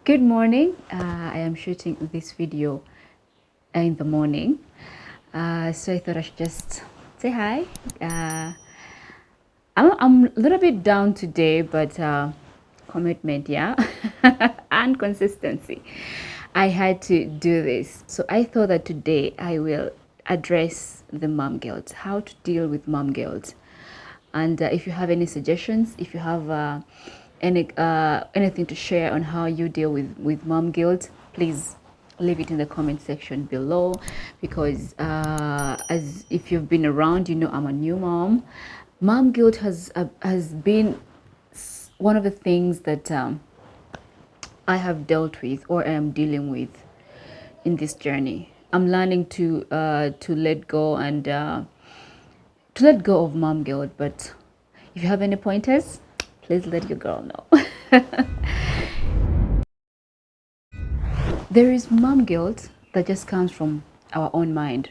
Good morning. I am shooting this video in the morning. So I thought I should just say hi. I'm a little bit down today, but commitment, yeah, and consistency. I had to do this. So I thought that today I will address the mom guilt, how to deal with mom guilt. And if you have any suggestions, if you have anything to share on how you deal with mom guilt, please leave it in the comment section below, because as if you've been around, you know I'm a new mom. Mom guilt has been one of the things that I have dealt with or am dealing with in this journey. I'm learning to let go and to let go of mom guilt. But if you have any pointers, please let your girl know. There is mom guilt that just comes from our own mind.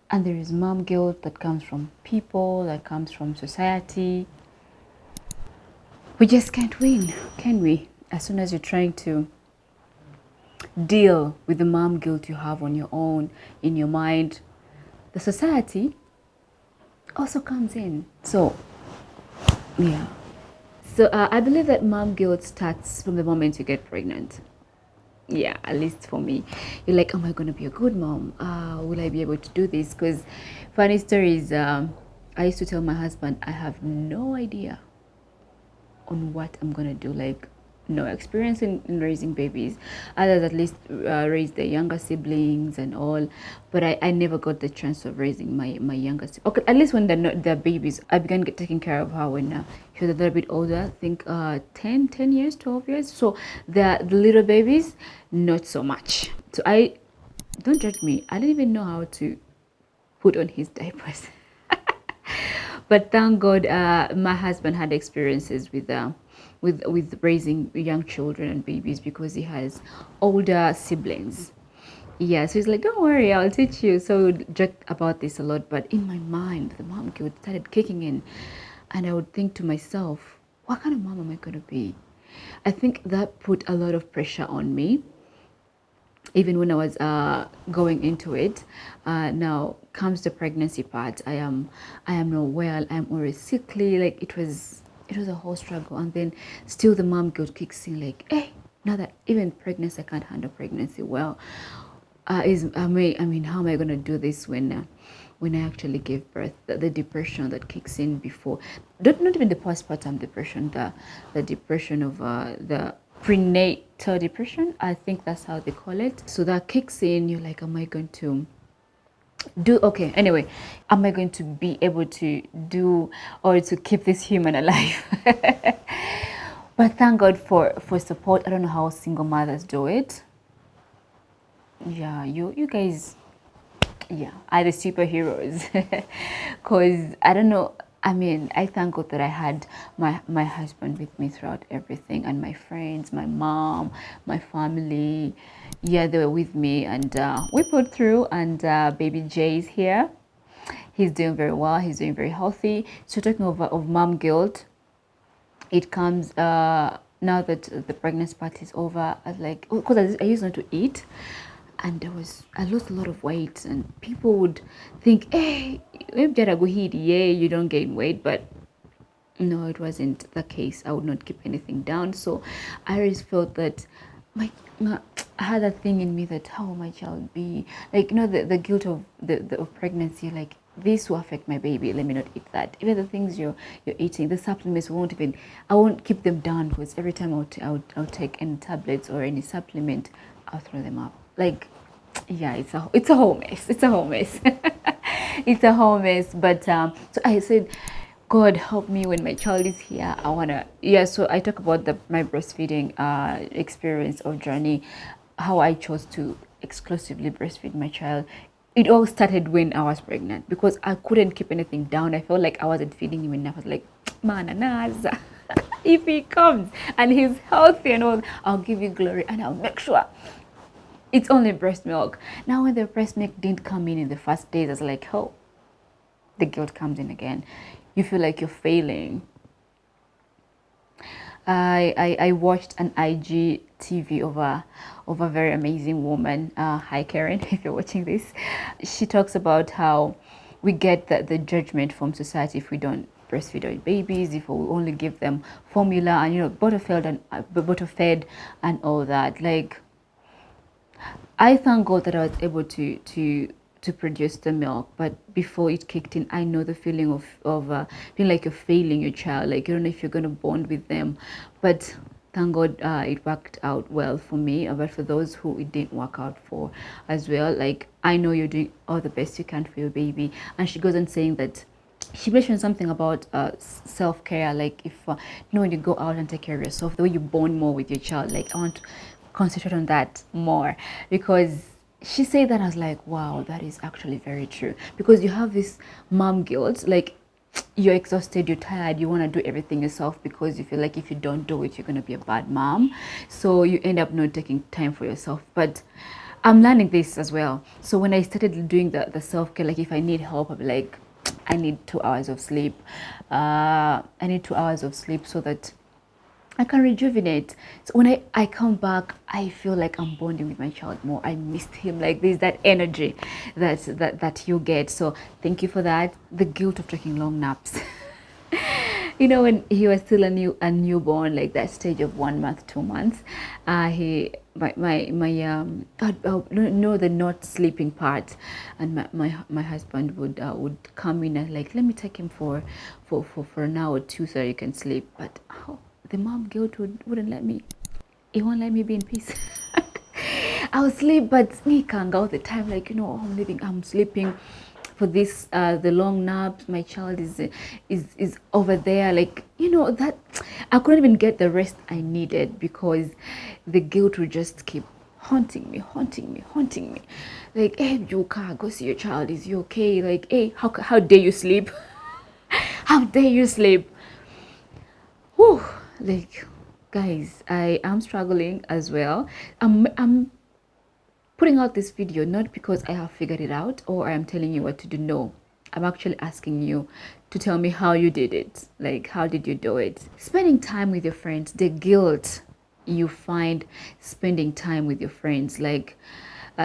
And there is mom guilt that comes from people, that comes from society. We just can't win, can we? As soon as you're trying to deal with the mom guilt you have on your own, in your mind, the society also comes in. So, yeah. So I believe that mom guilt starts from the moment you get pregnant. Yeah, at least for me. You're like, am I going to be a good mom? Will I be able to do this? Because funny story is, I used to tell my husband, I have no idea on what I'm going to do. Like, no experience in raising babies. Others at least raise their younger siblings and all. But I never got the chance of raising my younger siblings. Okay, at least when they're babies, I began taking care of her when she was a little bit older. I think 10 years, 12 years. So the little babies, not so much. So don't judge me. I didn't even know how to put on his diapers. But thank God, my husband had experiences with raising young children and babies, because he has older siblings. Yeah, so he's like, don't worry, I'll teach you. So we would joke about this a lot. But in my mind, the mom guilt started kicking in, and I would think to myself, what kind of mom am I going to be? I think that put a lot of pressure on me, even when I was going into it. Now comes the pregnancy part. I am not well. I'm always sickly. Like it was a whole struggle, and then still the mom guilt kicks in. Like, hey, now that even pregnancy, I can't handle pregnancy well. How am I gonna do this when I actually give birth? The depression that kicks in before, not even the postpartum depression, the depression of the prenatal depression. I think that's how they call it. So that kicks in. You're like, am I going to do okay? Anyway, am I going to be able to do or to keep this human alive? But thank God for support. I don't know how single mothers do it. Yeah, you guys, yeah, are the superheroes. Because I don't know, I mean, I thank God that I had my husband with me throughout everything, and my friends, my mom, my family. Yeah, they were with me, and we put through. And baby Jay is here. He's doing very well. He's doing very healthy. So talking of mom guilt, it comes now that the pregnancy part is over. I was like, because I used not to eat, and I lost a lot of weight, and people would think, hey, maybe go eat, yeah, you don't gain weight. But no, it wasn't the case. I would not keep anything down. So I always felt that my I had that thing in me that how will my child be, like, the guilt of of pregnancy, like, this will affect my baby, let me not eat that. Even the things you're eating, the supplements, I won't keep them down, because every time I'll take any tablets or any supplement, I'll throw them up. Like, yeah, it's a whole mess. It's a whole mess. It's a whole mess. But so I said, God help me when my child is here. I wanna, yeah. So I talk about my breastfeeding experience or journey, how I chose to exclusively breastfeed my child. It all started when I was pregnant, because I couldn't keep anything down. I felt like I wasn't feeding him enough. I was like, man, Anaza, if he comes and he's healthy and all, I'll give you glory, and I'll make sure it's only breast milk. Now, when the breast milk didn't come in the first days, I was like, oh, the guilt comes in again. You feel like you're failing. I watched an IGTV of a very amazing woman. Hi Karen, if you're watching this. She talks about how we get the judgment from society if we don't breastfeed our babies, if we only give them formula and bottle fed and all that. Like, I thank God that I was able to produce the milk, but before it kicked in, I know the feeling of feeling like you're failing your child, like you don't know if you're going to bond with them. But thank God it worked out well for me. But for those who it didn't work out for as well, like, I know you're doing all the best you can for your baby. And she goes on saying that she mentioned something about self-care, like if when you go out and take care of yourself, the way you bond more with your child. Like, I want to concentrate on that more, because she said that. I was like, wow, that is actually very true, because you have this mom guilt, like you're exhausted, you're tired, you want to do everything yourself because you feel like if you don't do it, you're going to be a bad mom. So you end up not taking time for yourself. But I'm learning this as well. So when I started doing the self-care, like if I need help, I'll be like, I need 2 hours of sleep. I need 2 hours of sleep so that I can rejuvenate. So when I come back, I feel like I'm bonding with my child more. I missed him. Like, there's that energy that you get. So thank you for that. The guilt of taking long naps. You know, when he was still a newborn, like that stage of 1 month, 2 months, he no, the not sleeping part, and my husband would come in and like, let me take him for an hour or two so you can sleep. But the mom guilt wouldn't let me. He won't let me be in peace. I'll sleep, but me can't all the time. Like, I'm sleeping for this the long naps. My child is over there. Like, that I couldn't even get the rest I needed because the guilt would just keep haunting me. Like, hey, Joka, go see your child. Is he okay? Like, hey, how dare you sleep? How dare you sleep? Whew, like, guys, I am struggling as well. I'm putting out this video not because I have figured it out or I'm telling you what to do. No, I'm actually asking you to tell me how you did it. Like, how did you do it? Spending time with your friends, the guilt you find spending time with your friends. Like,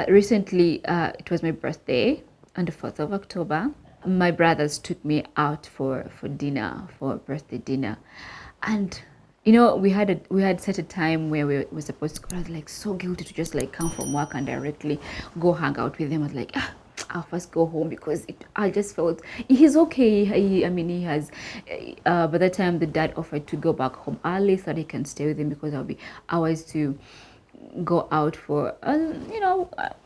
recently, it was my birthday on the 4th of October. My brothers took me out for dinner, for birthday dinner. And we had set a time where we were supposed to go. I was like so guilty to just like come from work and directly go hang out with him. I was like, I'll first go home because I just felt he's okay. He has. By the time the dad offered to go back home early so that he can stay with him because I'll be hours to go out for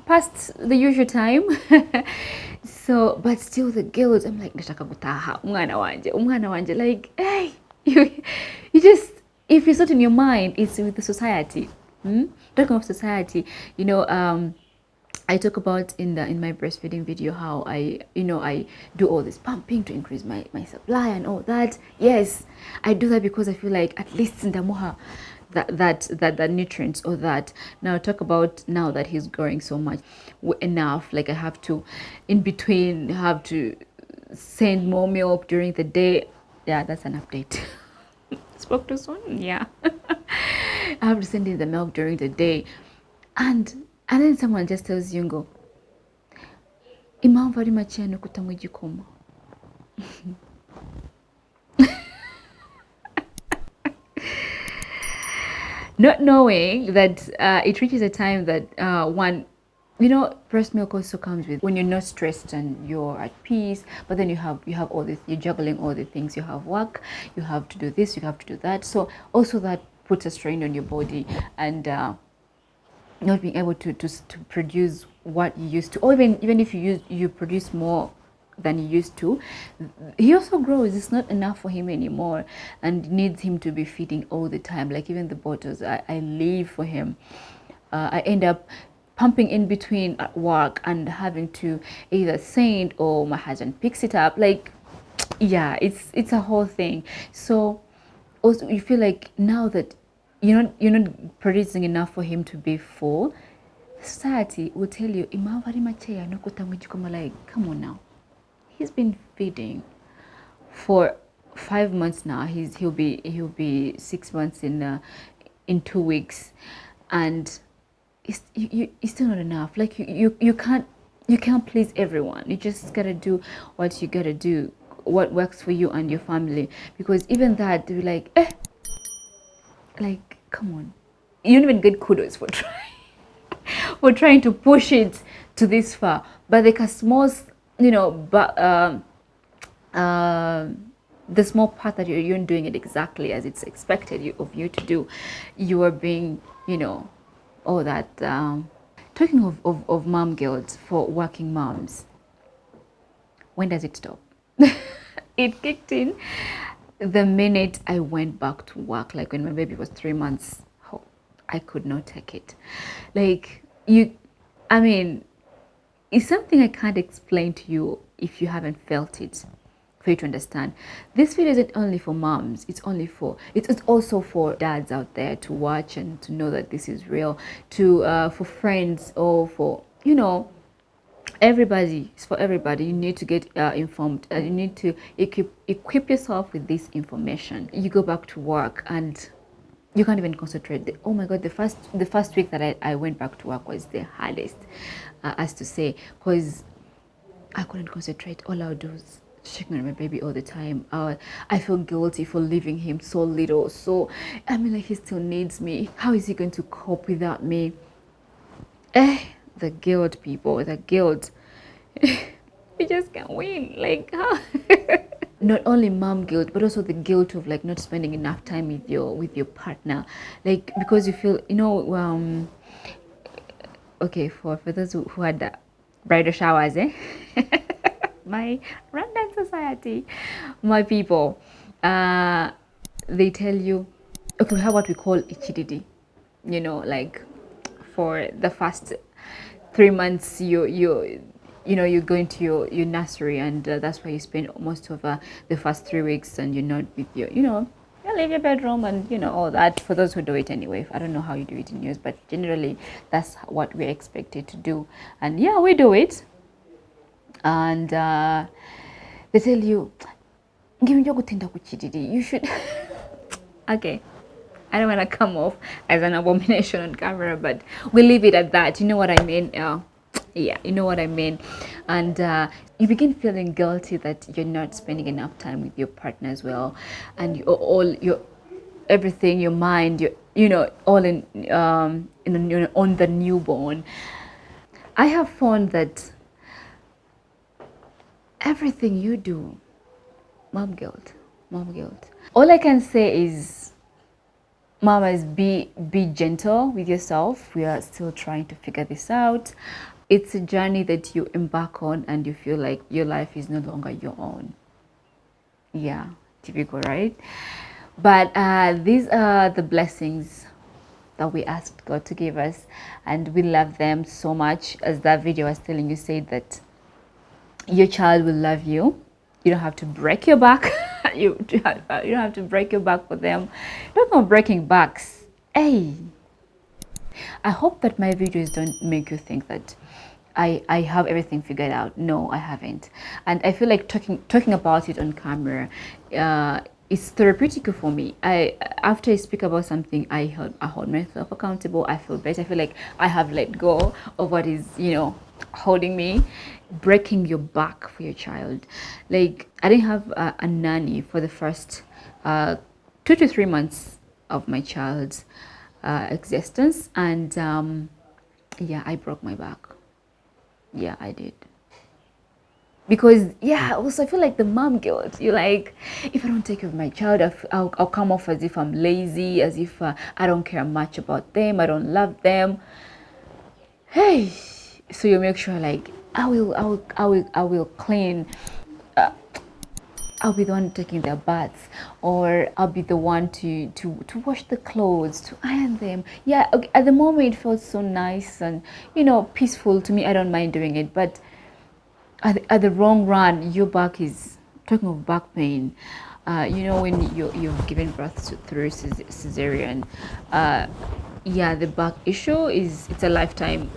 past the usual time. So, but still the guilt. I'm like, ndashaka gutaha umwana wanje, like, hey, you just, if it's not in your mind, it's with the society. Talking of society, I talk about in my breastfeeding video how I do all this pumping to increase my supply and all that. Yes, I do that because I feel like at least in the moha that nutrients or that. Now talk about now that he's growing so much enough, like I have to in between have to send more milk during the day. Yeah, that's an update. Spoke too soon. Yeah. I have to send in the milk during the day, and then someone just tells you, go impamvu ari make no kutanywa igikoma. Not knowing that it reaches a time that breast milk also comes with when you're not stressed and you're at peace, but then you have all this, you're juggling all the things. You have work, you have to do this, you have to do that. So also that puts a strain on your body, and not being able to produce what you used to, or even if you produce more than he used to, he also grows. It's not enough for him anymore and needs him to be feeding all the time. Like even the bottles I leave for him, I end up pumping in between at work and having to either send or my husband picks it up. Like, yeah, it's a whole thing. So also you feel like now that you're not producing enough for him to be full, society will tell you, like, come on now. He's been feeding for 5 months now. He'll be 6 months in 2 weeks, and it's still not enough. Like you can't please everyone. You just gotta do what you gotta do, what works for you and your family. Because even that, they're like, like, come on, you don't even get kudos for trying. We're trying to push it to this far, but like a small, but the small part that you're doing it exactly as it's expected of you to do, you are being, all that. Talking of mom guilt for working moms, when does it stop? It kicked in the minute I went back to work, like when my baby was 3 months. Oh, I could not take it. Like, I mean, it's something I can't explain to you if you haven't felt it, for you to understand. This video isn't only for moms, it's also for dads out there to watch and to know that this is real, to for friends, or for, everybody. It's for everybody. You need to get informed. You need to equip yourself with this information. You go back to work and you can't even concentrate. Oh my god, the first week that I went back to work was the hardest, as to say, because I couldn't concentrate. All I would do is checking on my baby all the time. I feel guilty for leaving him so little. So I mean, like, he still needs me. How is he going to cope without me? The guilt, people, the guilt. You just can't win. Like, how? Not only mom guilt, but also the guilt of like not spending enough time with your partner, like, because you feel, okay, for those who had the bridal showers, my random society, my people, they tell you, okay, we have what we call ichididi, like, for the first 3 months you go into your nursery, and that's where you spend most of the first 3 weeks, and you're not with you leave your bedroom and all that, for those who do it anyway. I don't know how you do it in yours, but generally that's what we're expected to do, and yeah, we do it. And they tell you, you should okay, I don't want to come off as an abomination on camera, but we'll leave it at that. You know what I mean? Yeah, you know what I mean. And you begin feeling guilty that you're not spending enough time with your partner as well, and your everything, your mind, all in on the newborn. I have found that everything you do, mom guilt. All I can say is, mamas, be gentle with yourself. We are still trying to figure this out. It's a journey that you embark on, and you feel like your life is no longer your own. Yeah, typical, right? But these are the blessings that we asked God to give us, and we love them so much. As that video was telling you, said that your child will love you. You don't have to break your back. you don't have to break your back for them. Talking about breaking backs, hey, I hope that my videos don't make you think that I have everything figured out. No, I haven't. And I feel like talking about it on camera is therapeutic for me. After I speak about something, I hold myself accountable. I feel better. I feel like I have let go of what is, holding me. Breaking your back for your child. Like, I didn't have a nanny for the first 2 to 3 months of my child's existence, and yeah, I broke my back. Yeah, I did. Because yeah, also I feel like the mom guilt. You're like, if I don't take care of my child, I'll come off as if I'm lazy, as if I don't care much about them, I don't love them. Hey, so you make sure, like, I will clean. I'll be the one taking their baths, or I'll be the one to wash the clothes, to iron them. Yeah, okay, at the moment it felt so nice and peaceful to me. I don't mind doing it, but at the wrong run, your back is, talking of back pain, when you've given birth through cesarean, yeah, the back issue it's a lifetime.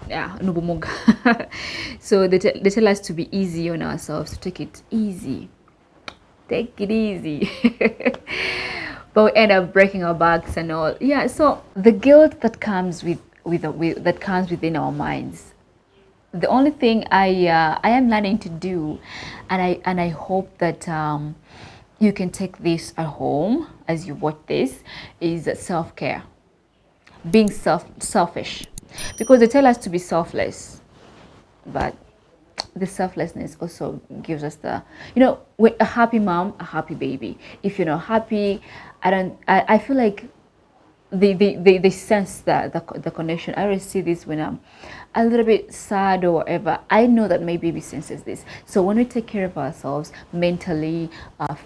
Yeah, so they tell us to be easy on ourselves, to take it easy. take it easy. But we end up breaking our backs and all. Yeah, so the guilt that comes that comes within our minds, the only thing I am learning to do, and I hope that you can take this at home as you watch this, is self-care, being selfish, because they tell us to be selfless, but the selflessness also gives us the, with a happy mom, a happy baby. If you're not happy, I feel like they sense that the connection. I always see this when I'm a little bit sad or whatever. I know that my baby senses this. So when we take care of ourselves mentally,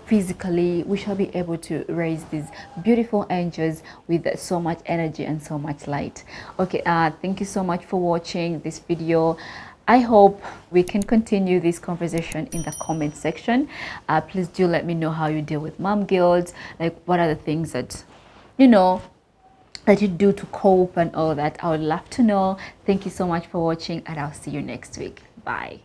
physically, we shall be able to raise these beautiful angels with so much energy and so much light. Okay, thank you so much for watching this video. I hope we can continue this conversation in the comment section. Please do let me know how you deal with mom guilt. Like, what are the things that that you do to cope and all that. I would love to know. Thank you so much for watching, and I'll see you next week. Bye.